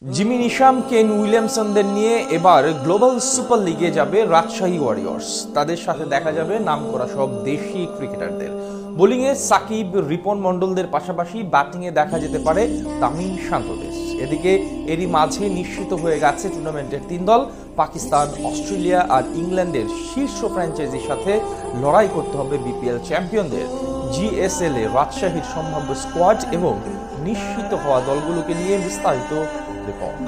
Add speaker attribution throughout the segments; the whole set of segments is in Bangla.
Speaker 1: জিমি নিশাম, কেন উইলিয়ামসনদের নিয়ে এবার গ্লোবাল সুপার লিগে যাবে রাজশাহী ওয়ারিয়র্স। তাদের সাথে দেখা যাবে নামকরা সব দেশি ক্রিকেটারদের। বোলিংয়ে সাকিব, রিপন মন্ডলদের পাশাপাশি ব্যাটিংয়ে দেখা যেতে পারে তামিম শান্তদেশ। এদিকে এরই মাঝে নিশ্চিত হয়ে গেছে টুর্নামেন্টের 3 দল। পাকিস্তান, অস্ট্রেলিয়া আর ইংল্যান্ডের শীর্ষ ফ্র্যাঞ্চাইজির সাথে লড়াই করতে হবে বিপিএল চ্যাম্পিয়নদের। জিএসএল এ রাজশাহীর সম্ভাব্য স্কোয়াড এবং নিশ্চিত হওয়া দলগুলোকে নিয়ে বিস্তারিত রিপোর্ট।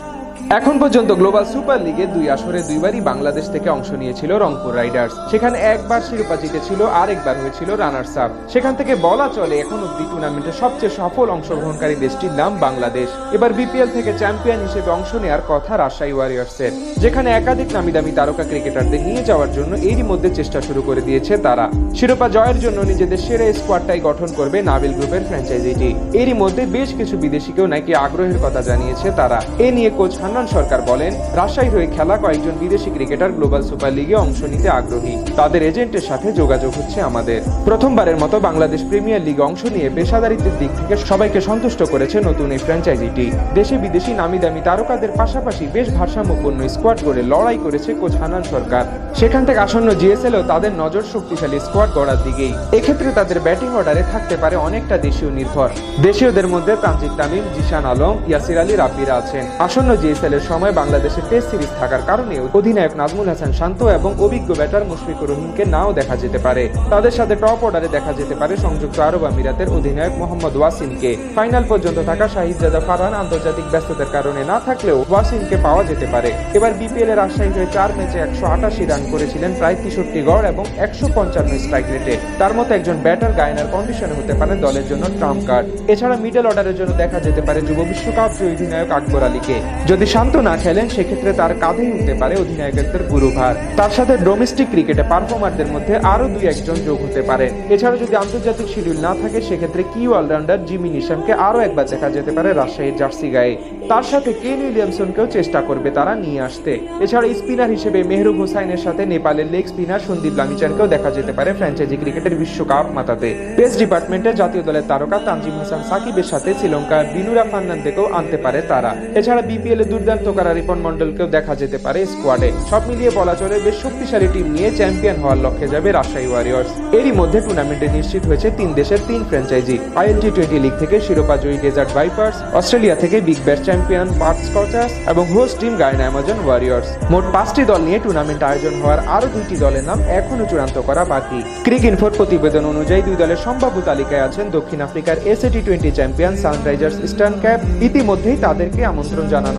Speaker 2: এখন পর্যন্ত গ্লোবাল সুপার লিগে 2 আসরে 2বারই বাংলাদেশ থেকে অংশ নিয়েছিল রংপুর রাইডার্স। সেখানে একবার শিরোপা জিতেছিল আর একবার হয়েছিল রানার্স আপ। সেখান থেকে বলা চলে এখন অব্দি টুর্নামেন্টে সবচেয়ে সফল অংশগ্রহণকারী দেশটির নাম বাংলাদেশ। এবার বিপিএল থেকে চ্যাম্পিয়ন হিসেবে অংশ নেওয়ার কথা রাজশাহী ওয়ারিয়র্সের, যেখানে একাধিক নামিদামি তারকা ক্রিকেটারদের নিয়ে যাওয়ার জন্য এরই মধ্যে চেষ্টা শুরু করে দিয়েছে তারা। শিরোপা জয়ের জন্য নিজেদের সেরা স্কোয়াডটাই গঠন করবে নাবিল গ্রুপের ফ্র্যাঞ্চাইজিটি। এরই মধ্যে বেশ কিছু বিদেশিকেও নাকি আগ্রহের কথা জানিয়েছে তারা। এ নিয়ে কোচ হান্নান সরকার বলেন, রাজশাহীর হয়ে খেলা কয়েকজন বিদেশি ক্রিকেটার গ্লোবাল সুপার লিগে অংশ নিতে আগ্রহী। তাদের এজেন্টের সাথে যোগাযোগ হচ্ছে আমাদের। প্রথমবারের মতো বাংলাদেশ প্রিমিয়ার লিগে অংশ নিয়ে পেশাদারিত্বের দিক থেকে সবাইকে সন্তুষ্ট করেছে নতুন এই ফ্র্যাঞ্চাইজিটি। দেশে বিদেশি নামিদামি তারকাদের পাশাপাশি বেশ ভারসাম্যপূর্ণ স্কোয়াড গড়ে লড়াই করেছে কোচ হান্নান সরকার। সেখান থেকে আসন্ন জিএসএলও তাদের নজর শক্তিশালী স্কোয়াড গড়ার দিকেই। এক্ষেত্রে তাদের ব্যাটিং অর্ডারে থাকতে পারে অনেকটা দেশীয় নির্ভর। দেশীয়দের মধ্যে তানজিদ তামিম, জিশান আলম, ইয়াসির আলী রাব্বিরা আছেন। আসন্ন জিএসএল এর সময় বাংলাদেশের টেস্ট সিরিজ থাকার কারণে অধিনায়ক নাজমুল হাসান শান্ত এবং অভিজ্ঞ ব্যাটার মুশফিকুর রহিমকে নাও দেখা যেতে পারে। তাদের সাথে টপ অর্ডারে দেখা যেতে পারে সংযুক্ত আরব আমিরাতের অধিনায়ক মোহাম্মদ ওয়াসিমকে। ফাইনাল পর্যন্ত থাকা শাহিদজাদা ফারহান আন্তর্জাতিক ব্যস্ততার কারণে না থাকলেও ওয়াসিমকে পাওয়া যেতে পারে। এবার বিপিএল এর রাজশাহী হয়ে 4 ম্যাচে 188 রান করেছিলেন, প্রায় 63 গড় এবং 155 স্ট্রাইক রেটে। তার মতো একজন ব্যাটার গায়নার কন্ডিশনে হতে পারে দলের জন্য ট্রাম্প কার্ড। এছাড়া মিডল অর্ডারের জন্য দেখা যেতে পারে যুব বিশ্বকাপ জয়ী অধিনায়ক আকবর আলীকে। যদি শান্ত না খেলেন সেক্ষেত্রে তার কাঁধেই উঠতে পারে অধিনায়কত্বের গুরুভার। তার সাথে ডোমেস্টিক ক্রিকেটে পারফর্মারদের মধ্যে আরো 2-1 জন যোগ হতে পারে। এছাড়া যদি আন্তর্জাতিক শিডিউল না থাকে সেক্ষেত্রে কি অলরাউন্ডার জিমি নিশামকে আরো একবার দেখা যেতে পারে রাজশাহীর জার্সি গায়ে। তার সাথে কেন উইলিয়ামসনকেও চেষ্টা করবে তারা নিয়ে আসতে। এছাড়া স্পিনার হিসেবে মেহরুব হোসাইনের সাথে নেপালের লেগ স্পিনার সন্দীপ লামিচানকেও দেখা যেতে পারে ফ্র্যাঞ্চাইজি ক্রিকেটের বিশ্বকাপ মাতাতে। পেস ডিপার্টমেন্টে জাতীয় দলের তারকা তানজিম হাসান সাকিবের সাথে শ্রীলঙ্কার বিনুরা ফার্নান্দেকেও আনতে পারে তারা। এছাড়া বিপিএল এ দুর্দান্ত করা রিপন মন্ডলকেও দেখা যেতে পারে স্কোয়াডে। সব মিলিয়ে বলা চলে বেশ শক্তিশালী টিম নিয়ে চ্যাম্পিয়ন হওয়ার লক্ষ্যে যাবে রাজশাহী ওয়ারিয়র্স। এরই মধ্যে টুর্নামেন্টে নিশ্চিত হয়েছে 3 দেশের 3 ফ্র্যাঞ্চাইজি। ILT20 লিগ থেকে শিরোপা জয়ী ডেজার্ট ভাইপার্স, অস্ট্রেলিয়া থেকে বিগ ব্যাশ চ্যাম্পিয়ন পার্থ স্কচার্স এবং host team Guyana Amazon Warriors. মোট 5টি দল নিয়ে টুর্নামেন্ট আয়োজন হওয়ার আরো 2টি দলের নাম এখনো চূড়ান্ত করা বাকি। ক্রিকইনফোর প্রতিবেদন অনুযায়ী 2 দলের সম্ভাব্য তালিকায় আছেন দক্ষিণ আফ্রিকার ACT20 champion Sunrisers eastern cap. ইতিমধ্যেই তাদেরকে আমন্ত্রণ জানানো